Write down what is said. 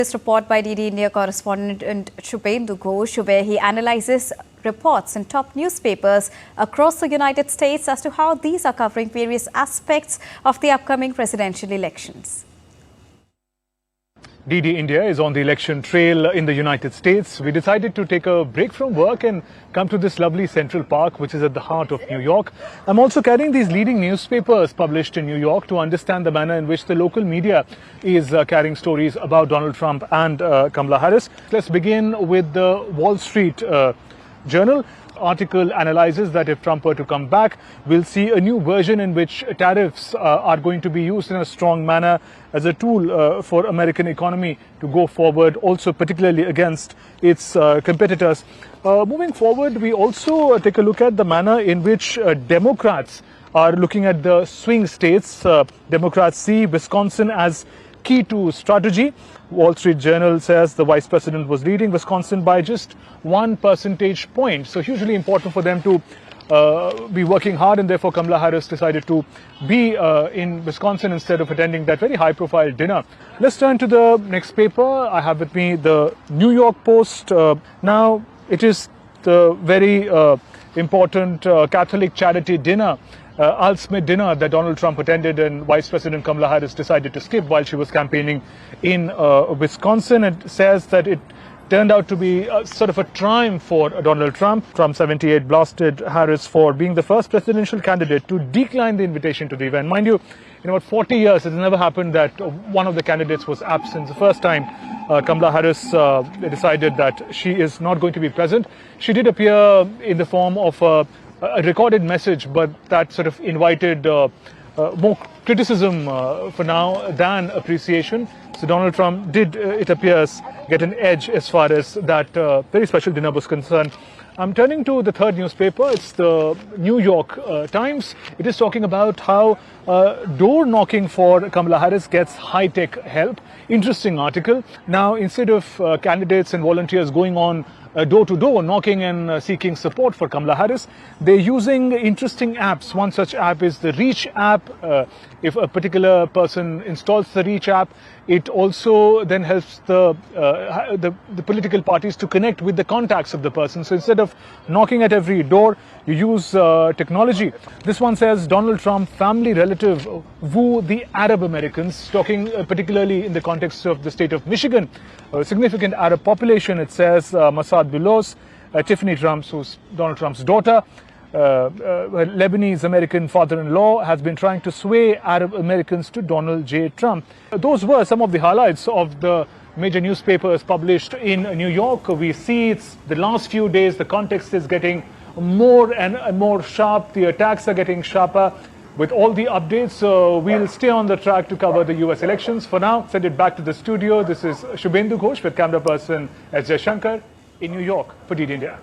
This report by DD India correspondent Shubhendu Ghosh, where he analyzes reports in top newspapers across the United States as to how these are covering various aspects of the upcoming presidential elections. DD India is on the election trail in the United States. We decided to take a break from work and come to this lovely Central Park, which is at the heart of New York. I'm also carrying these leading newspapers published in New York to understand the manner in which the local media is carrying stories about Donald Trump and Kamala Harris. Let's begin with the Wall Street Journal. Article analyzes that if Trump were to come back, we'll see a new version in which tariffs are going to be used in a strong manner as a tool for American economy to go forward, also particularly against its competitors. Moving forward, we also take a look at the manner in which Democrats are looking at the swing states. Democrats see Wisconsin as key to strategy. Wall Street Journal says the vice president was leading Wisconsin by just 1 percentage point. So hugely important for them to be working hard, and therefore Kamala Harris decided to be in Wisconsin instead of attending that very high-profile dinner. Let's turn to the next paper. I have with me the New York Post. Now, it is the very important Catholic charity dinner, Al Smith dinner, that Donald Trump attended, and Vice President Kamala Harris decided to skip while she was campaigning in Wisconsin. It says that it turned out to be sort of a triumph for Donald Trump. Trump 78 blasted Harris for being the first presidential candidate to decline the invitation to the event. Mind you, in about 40 years, it has never happened that one of the candidates was absent. The first time Kamala Harris decided that she is not going to be present. She did appear in the form of a recorded message, but that sort of invited more criticism for now than appreciation. So Donald Trump did, it appears, get an edge as far as that very special dinner was concerned. I'm turning to the third newspaper. It's the New York Times. It is talking about how door knocking for Kamala Harris gets high-tech help. Interesting article. Now, instead of candidates and volunteers going on door-to-door knocking and seeking support for Kamala Harris, they're using interesting apps. One such app is the Reach app. If a particular person installs the Reach app, it also then helps the political parties to connect with the contacts of the person. So instead of knocking at every door, you use technology. This one says Donald Trump family relative woo the Arab Americans, talking particularly in the context of the state of Michigan, a significant Arab population. It says Masad Bilos, Tiffany Trump, who's Donald Trump's daughter, Lebanese American father-in-law, has been trying to sway Arab Americans to Donald J. Trump. Those were some of the highlights of the major newspapers published in New York. We see it's the last few days, the context is getting more and more sharp. The attacks are getting sharper. With all the updates, we'll stay on the track to cover the US elections. For now, send it back to the studio. This is Shubhendu Ghosh with camera person S. J. Shankar in New York for DD India.